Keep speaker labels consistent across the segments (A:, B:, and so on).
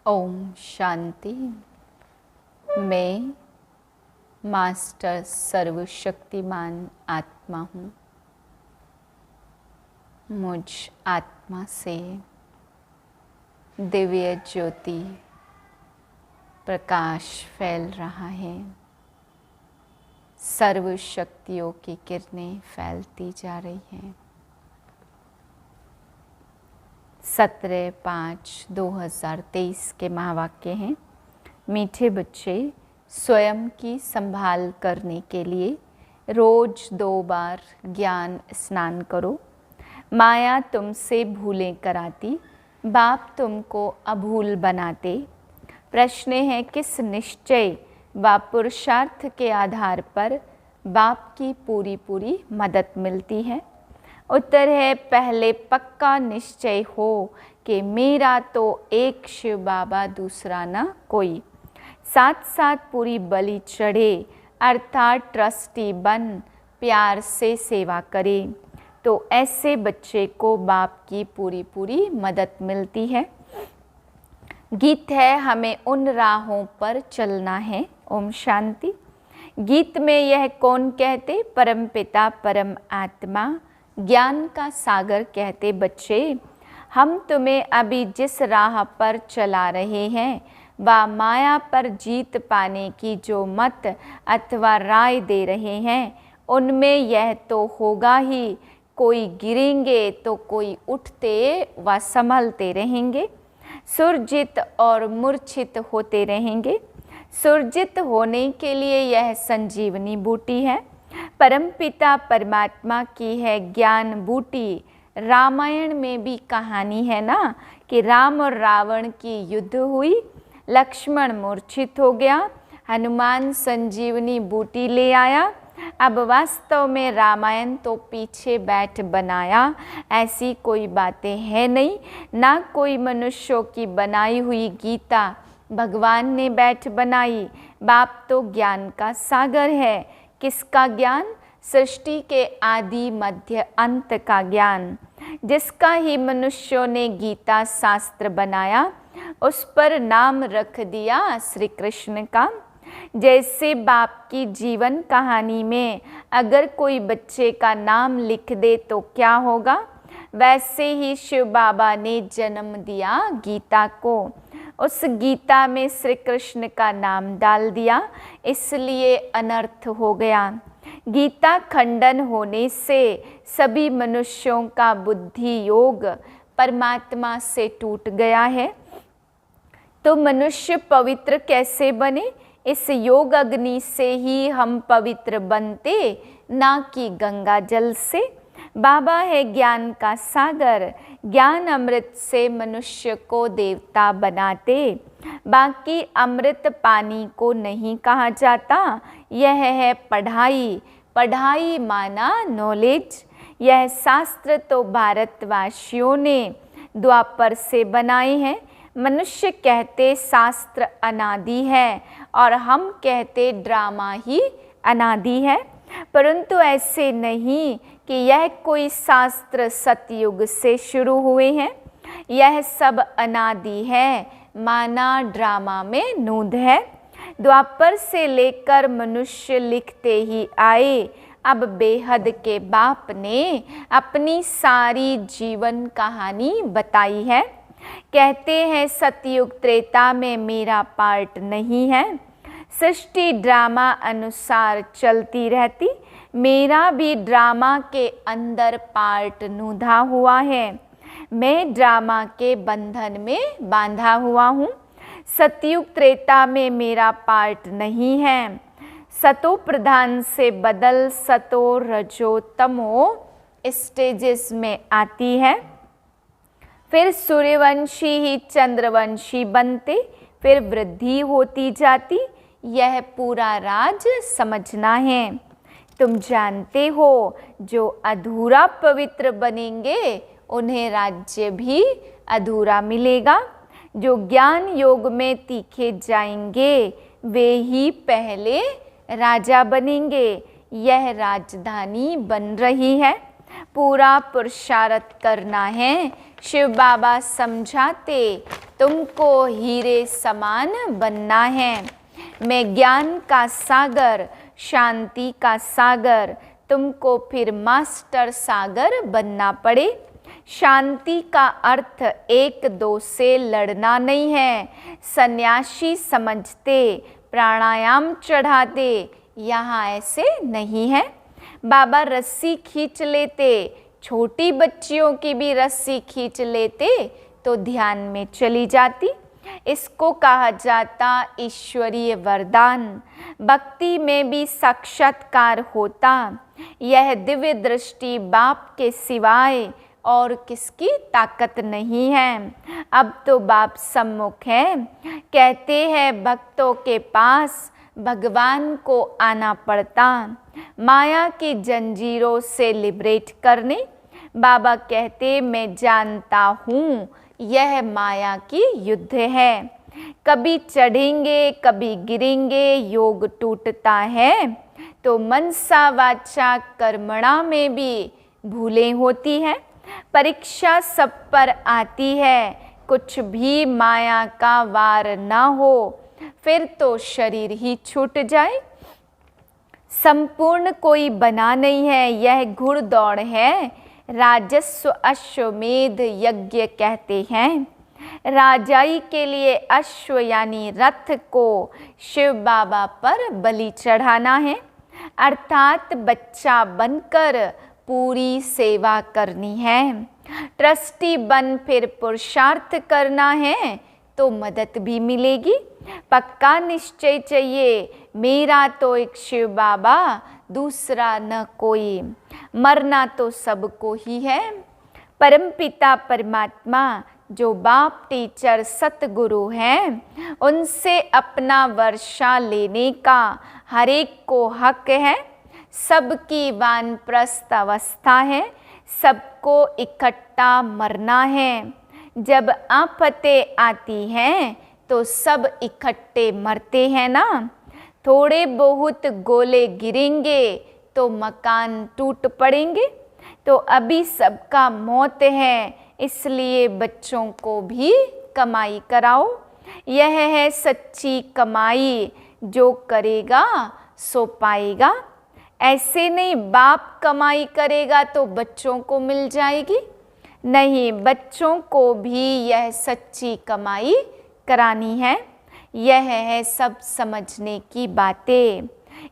A: ओम शांति। मैं मास्टर सर्वशक्तिमान आत्मा हूँ। मुझ आत्मा से दिव्य ज्योति प्रकाश फैल रहा है। सर्व शक्तियों की किरणें फैलती जा रही हैं। 17/5/2023 के महावाक्य हैं। मीठे बच्चे, स्वयं की संभाल करने के लिए रोज 2 बार ज्ञान स्नान करो। माया तुमसे भूलें कराती, बाप तुमको अभूल बनाते। प्रश्न है, किस निश्चय व पुरुषार्थ के आधार पर बाप की पूरी मदद मिलती है? उत्तर है, पहले पक्का निश्चय हो कि मेरा तो एक शिव बाबा, दूसरा ना कोई। साथ साथ पूरी बलि चढ़े, अर्थात ट्रस्टी बन प्यार से सेवा करे, तो ऐसे बच्चे को बाप की पूरी मदद मिलती है। गीत है, हमें उन राहों पर चलना है। ओम शांति। गीत में यह कौन कहते? परम पिता परम आत्मा ज्ञान का सागर कहते, बच्चे हम तुम्हें अभी जिस राह पर चला रहे हैं व माया पर जीत पाने की जो मत अथवा राय दे रहे हैं, उनमें यह तो होगा ही, कोई गिरेंगे तो कोई उठते व संभलते रहेंगे, सुरजित और मूर्छित होते रहेंगे। सुरजित होने के लिए यह संजीवनी बूटी है। परमपिता परमात्मा की है ज्ञान बूटी। रामायण में भी कहानी है ना कि राम और रावण की युद्ध हुई, लक्ष्मण मूर्छित हो गया, हनुमान संजीवनी बूटी ले आया। अब वास्तव में रामायण तो पीछे बैठ बनाया, ऐसी कोई बातें है नहीं, ना कोई मनुष्यों की बनाई हुई गीता भगवान ने बैठ बनाई। बाप तो ज्ञान का सागर है। किसका ज्ञान? सृष्टि के आदि मध्य अंत का ज्ञान, जिसका ही मनुष्यों ने गीता शास्त्र बनाया, उस पर नाम रख दिया श्री कृष्ण का। जैसे बाप की जीवन कहानी में अगर कोई बच्चे का नाम लिख दे तो क्या होगा, वैसे ही शिव बाबा ने जन्म दिया गीता को। उस गीता में श्री कृष्ण का नाम डाल दिया, इसलिए अनर्थ हो गया। गीता खंडन होने से सभी मनुष्यों का बुद्धि योग परमात्मा से टूट गया है। तो मनुष्य पवित्र कैसे बने? इस योग अग्नि से ही हम पवित्र बनते, ना कि गंगा जल से। बाबा है ज्ञान का सागर, ज्ञान अमृत से मनुष्य को देवता बनाते। बाकी अमृत पानी को नहीं कहा जाता, यह है पढ़ाई। पढ़ाई माना नॉलेज। यह शास्त्र तो भारतवासियों ने द्वापर से बनाए हैं। मनुष्य कहते शास्त्र अनादि है और हम कहते ड्रामा ही अनादि है, परंतु ऐसे नहीं कि यह कोई शास्त्र सतयुग से शुरू हुए हैं। यह सब अनादि है, माना ड्रामा में नूद है। द्वापर से लेकर मनुष्य लिखते ही आए। अब बेहद के बाप ने अपनी सारी जीवन कहानी बताई है। कहते हैं सतयुग त्रेता में मेरा पार्ट नहीं है। सृष्टि ड्रामा अनुसार चलती रहती, मेरा भी ड्रामा के अंदर पार्ट नूधा हुआ है। मैं ड्रामा के बंधन में बांधा हुआ हूँ। सतयुग त्रेता में मेरा पार्ट नहीं है। सतो प्रधान से बदल सतो रजो तमो स्टेजेस में आती है। फिर सूर्यवंशी ही चंद्रवंशी बनते, फिर वृद्धि होती जाती। यह पूरा राज समझना है। तुम जानते हो जो अधूरा पवित्र बनेंगे उन्हें राज्य भी अधूरा मिलेगा। जो ज्ञान योग में तीखे जाएंगे वे ही पहले राजा बनेंगे। यह राजधानी बन रही है। पूरा पुरुषार्थ करना है। शिव बाबा समझाते तुमको हीरे समान बनना है। मैं ज्ञान का सागर, शांति का सागर, तुमको फिर मास्टर सागर बनना पड़े। शांति का अर्थ एक दो से लड़ना नहीं है। सन्यासी समझते, प्राणायाम चढ़ाते, यहाँ ऐसे नहीं है। बाबा रस्सी खींच लेते, छोटी बच्चियों की भी रस्सी खींच लेते तो ध्यान में चली जाती। इसको कहा जाता ईश्वरीय वरदान। भक्ति में भी साक्षात्कार होता। यह दिव्य दृष्टि बाप के सिवाय और किसकी ताकत नहीं है। अब तो बाप सम्मुख है। कहते हैं भक्तों के पास भगवान को आना पड़ता, माया की जंजीरों से लिबरेट करने। बाबा कहते मैं जानता हूँ यह माया की युद्ध है। कभी चढ़ेंगे कभी गिरेंगे, योग टूटता है। तो मनसा वाचा कर्मणा में भी भूलें होती हैं। परीक्षा सब पर आती है, कुछ भी माया का वार ना हो, फिर तो शरीर ही छूट जाए। संपूर्ण कोई बना नहीं है, यह घुड़दौड़ है। राजस्व अश्वमेध यज्ञ कहते हैं। राजाई के लिए अश्व यानी रथ को शिव बाबा पर बलि चढ़ाना है, अर्थात बच्चा बनकर पूरी सेवा करनी है। ट्रस्टी बन फिर पुरुषार्थ करना है तो मदद भी मिलेगी। पक्का निश्चय चाहिए, मेरा तो एक शिव बाबा, दूसरा न कोई। मरना तो सबको ही है। परमपिता परमात्मा जो बाप टीचर सतगुरु हैं, उनसे अपना वर्षा लेने का हर एक को हक है। सबकी वानप्रस्थ अवस्था है, सबको इकट्ठा मरना है। जब आफतें आती हैं तो सब इकट्ठे मरते हैं ना। थोड़े बहुत गोले गिरेंगे तो मकान टूट पड़ेंगे। तो अभी सबका मौत है, इसलिए बच्चों को भी कमाई कराओ। यह है सच्ची कमाई, जो करेगा सो पाएगा। ऐसे नहीं बाप कमाई करेगा तो बच्चों को मिल जाएगी, नहीं, बच्चों को भी यह सच्ची कमाई करानी है। यह है सब समझने की बातें।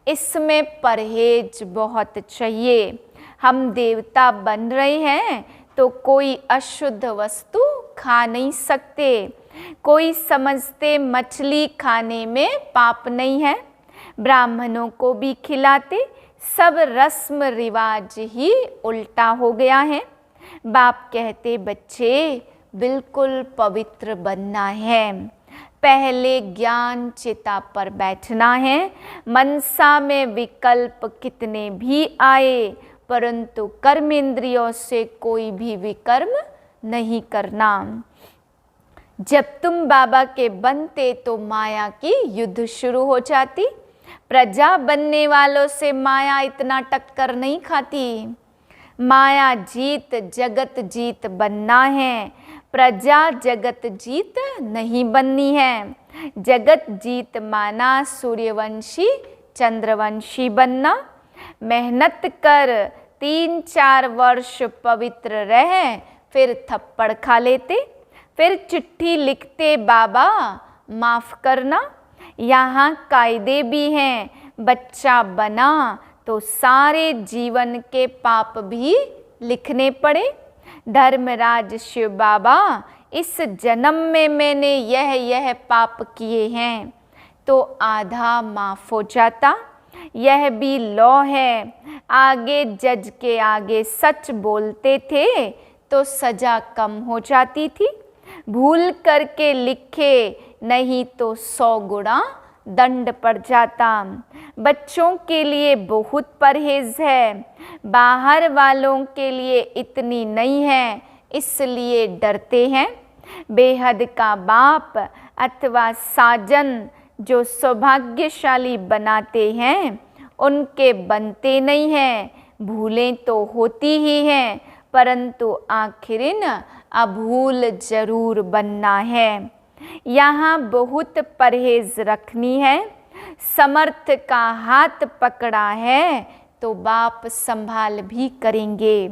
A: इसमें परहेज बहुत चाहिए। हम देवता बन रहे हैं तो कोई अशुद्ध वस्तु खा नहीं सकते। कोई समझते मछली खाने में पाप नहीं है, ब्राह्मणों को भी खिलाते। सब रस्म रिवाज ही उल्टा हो गया है। बाप कहते बच्चे बिल्कुल पवित्र बनना है, पहले ज्ञान चिता पर बैठना है। मनसा में विकल्प कितने भी आए, परंतु कर्म इंद्रियों से कोई भी विकर्म नहीं करना। जब तुम बाबा के बनते तो माया की युद्ध शुरू हो जाती। प्रजा बनने वालों से माया इतना टक्कर नहीं खाती। माया जीत जगत जीत बनना है, प्रजा जगत जीत नहीं बननी है। जगत जीत माना सूर्यवंशी चंद्रवंशी बनना। मेहनत कर 3-4 वर्ष पवित्र रहे, फिर थप्पड़ खा लेते, फिर चिट्ठी लिखते बाबा माफ़ करना। यहाँ कायदे भी हैं, बच्चा बना तो सारे जीवन के पाप भी लिखने पड़े। धर्मराज शिव बाबा इस जन्म में मैंने यह पाप किए हैं तो आधा माफ़ हो जाता। यह भी लॉ है। आगे जज के आगे सच बोलते थे तो सज़ा कम हो जाती थी। भूल करके लिखे नहीं तो 100 गुना दंड पड़ जाता। बच्चों के लिए बहुत परहेज है, बाहर वालों के लिए इतनी नहीं है, इसलिए डरते हैं। बेहद का बाप अथवा साजन जो सौभाग्यशाली बनाते हैं, उनके बनते नहीं हैं। भूलें तो होती ही हैं, परंतु आखिरिन अभूल जरूर बनना है। यहाँ बहुत परहेज रखनी है। समर्थ का हाथ पकड़ा है तो बाप संभाल भी करेंगे।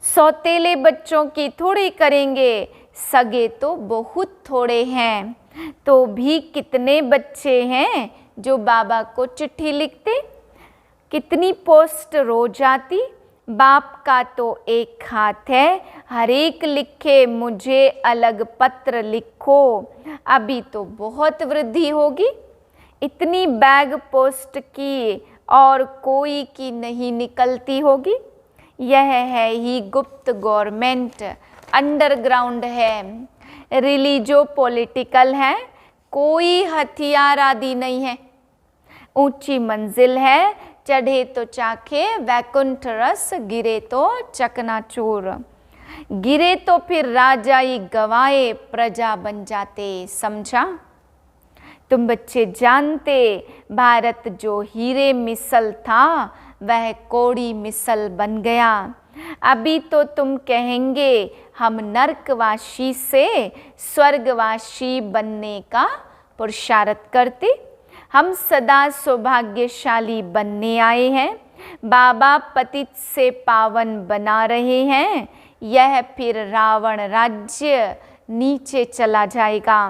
A: सौतेले बच्चों की थोड़ी करेंगे, सगे तो बहुत थोड़े हैं। तो भी कितने बच्चे हैं जो बाबा को चिट्ठी लिखते, कितनी पोस्ट रोज आती। बाप का तो एक हाथ है, हर एक लिखे मुझे अलग पत्र लिखो। अभी तो बहुत वृद्धि होगी। इतनी बैग पोस्ट की और कोई की नहीं निकलती होगी। यह है ही गुप्त गवर्नमेंट, अंडरग्राउंड है, रिलीजो पॉलिटिकल है, कोई हथियार आदि नहीं है। ऊंची मंजिल है, चढ़े तो चाखे वैकुंठ रस, गिरे तो चकनाचूर। गिरे तो फिर राजाई गवाए, प्रजा बन जाते। समझा? तुम बच्चे जानते भारत जो हीरे मिसल था वह कौड़ी मिसल बन गया। अभी तो तुम कहेंगे हम नरकवासी से स्वर्गवासी बनने का पुरुषार्थ करते। हम सदा सौभाग्यशाली बनने आए हैं। बाबा पतित से पावन बना रहे हैं। यह फिर रावण राज्य नीचे चला जाएगा।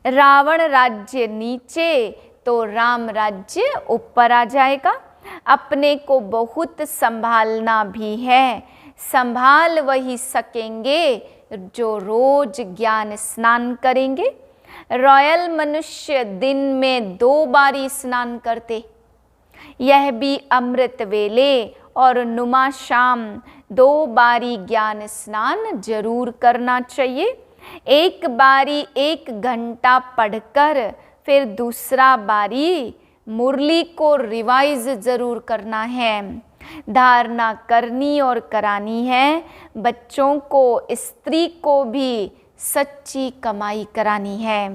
A: रावण राज्य नीचे तो राम राज्य ऊपर आ जाएगा। अपने को बहुत संभालना भी है। संभाल वही सकेंगे जो रोज ज्ञान स्नान करेंगे। रॉयल मनुष्य दिन में 2 बारी स्नान करते, यह भी अमृत वेले और नुमा शाम 2 बारी ज्ञान स्नान जरूर करना चाहिए। एक बारी 1 घंटा पढ़कर फिर दूसरा बारी मुरली को रिवाइज जरूर करना है। धारणा करनी और करानी है। बच्चों को, स्त्री को भी सच्ची कमाई करानी है।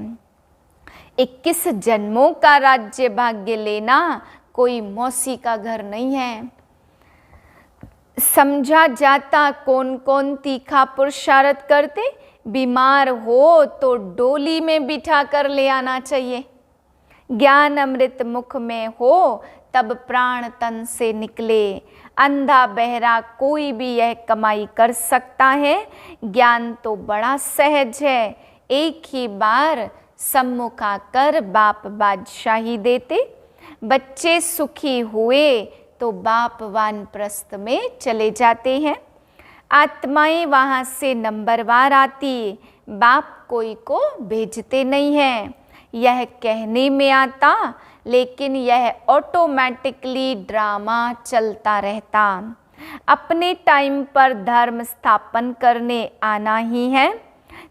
A: 21 जन्मों का राज्य भाग्य लेना कोई मौसी का घर नहीं है। समझा जाता कौन कौन तीखा पुरुषार्थ करते। बीमार हो तो डोली में बिठा कर ले आना चाहिए। ज्ञान अमृत मुख में हो तब प्राण तन से निकले। अंधा बहरा कोई भी यह कमाई कर सकता है। ज्ञान तो बड़ा सहज है। एक ही बार सम्मुख आकर बाप बादशाही देते। बच्चे सुखी हुए तो बाप वानप्रस्थ में चले जाते हैं। आत्माएं वहाँ से नंबरवार आती, बाप कोई को भेजते नहीं हैं। यह कहने में आता लेकिन यह ऑटोमेटिकली ड्रामा चलता रहता। अपने टाइम पर धर्म स्थापन करने आना ही है।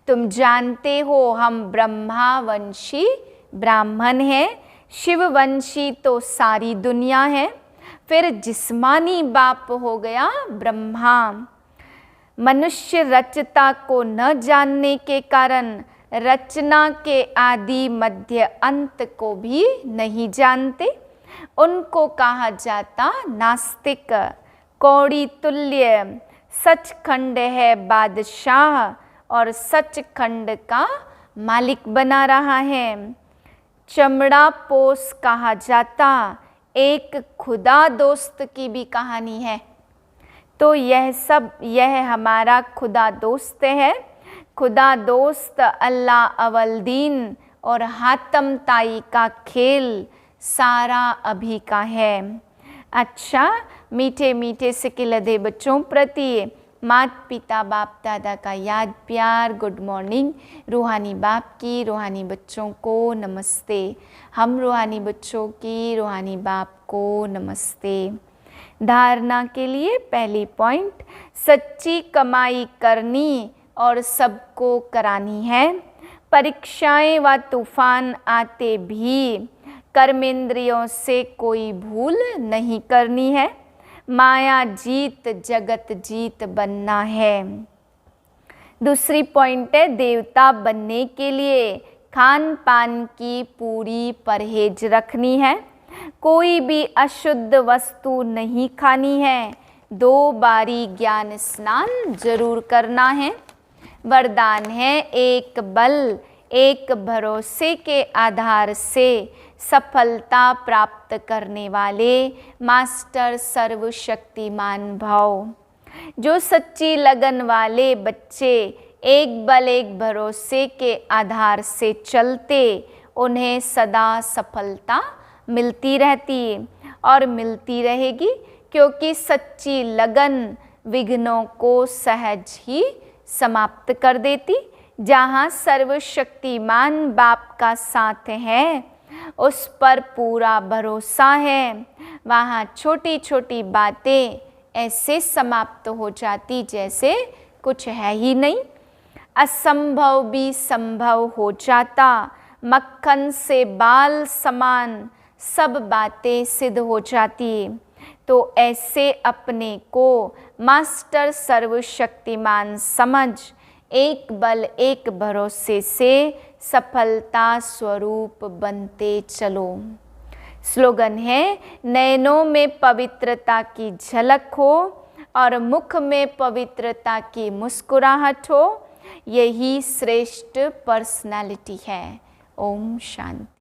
A: तुम जानते हो हम ब्रह्मावंशी ब्राह्मण हैं। शिववंशी तो सारी दुनिया है। फिर जिस्मानी बाप हो गया ब्रह्मा। मनुष्य रचता को न जानने के कारण रचना के आदि मध्य अंत को भी नहीं जानते। उनको कहा जाता नास्तिक। कौड़ी तुल्य सचखंड है बादशाह और सचखंड का मालिक बना रहा है। चमड़ा पोस कहा जाता। एक खुदा दोस्त की भी कहानी है। तो यह हमारा खुदा दोस्त है। खुदा दोस्त अल्लाह अवलदीन और हातम ताई का खेल सारा अभी का है। अच्छा, मीठे मीठे सिकिलधे बच्चों प्रति माता पिता बाप दादा का याद प्यार, गुड मॉर्निंग। रूहानी बाप की रूहानी बच्चों को नमस्ते। हम रूहानी बच्चों की रूहानी बाप को नमस्ते। धारणा के लिए पहली पॉइंट, सच्ची कमाई करनी और सबको करानी है। परीक्षाएं व तूफान आते भी कर्मेंद्रियों से कोई भूल नहीं करनी है। माया जीत जगत जीत बनना है। दूसरी पॉइंट है, देवता बनने के लिए खान पान की पूरी परहेज रखनी है। कोई भी अशुद्ध वस्तु नहीं खानी है। 2 बारी ज्ञान स्नान जरूर करना है। वरदान है एक बल एक भरोसे के आधार से सफलता प्राप्त करने वाले मास्टर सर्वशक्तिमान भव। जो सच्ची लगन वाले बच्चे एक बल एक भरोसे के आधार से चलते, उन्हें सदा सफलता मिलती रहती है और मिलती रहेगी, क्योंकि सच्ची लगन विघ्नों को सहज ही समाप्त कर देती। जहाँ सर्वशक्तिमान बाप का साथ है, उस पर पूरा भरोसा है, वहाँ छोटी छोटी बातें ऐसे समाप्त हो जाती जैसे कुछ है ही नहीं। असंभव भी संभव हो जाता, मक्खन से बाल समान सब बातें सिद्ध हो जाती। तो ऐसे अपने को मास्टर सर्वशक्तिमान समझ एक बल एक भरोसे से सफलता स्वरूप बनते चलो। स्लोगन है, नयनों में पवित्रता की झलक हो और मुख में पवित्रता की मुस्कुराहट हो, यही श्रेष्ठ पर्सनालिटी है। ओम शांति।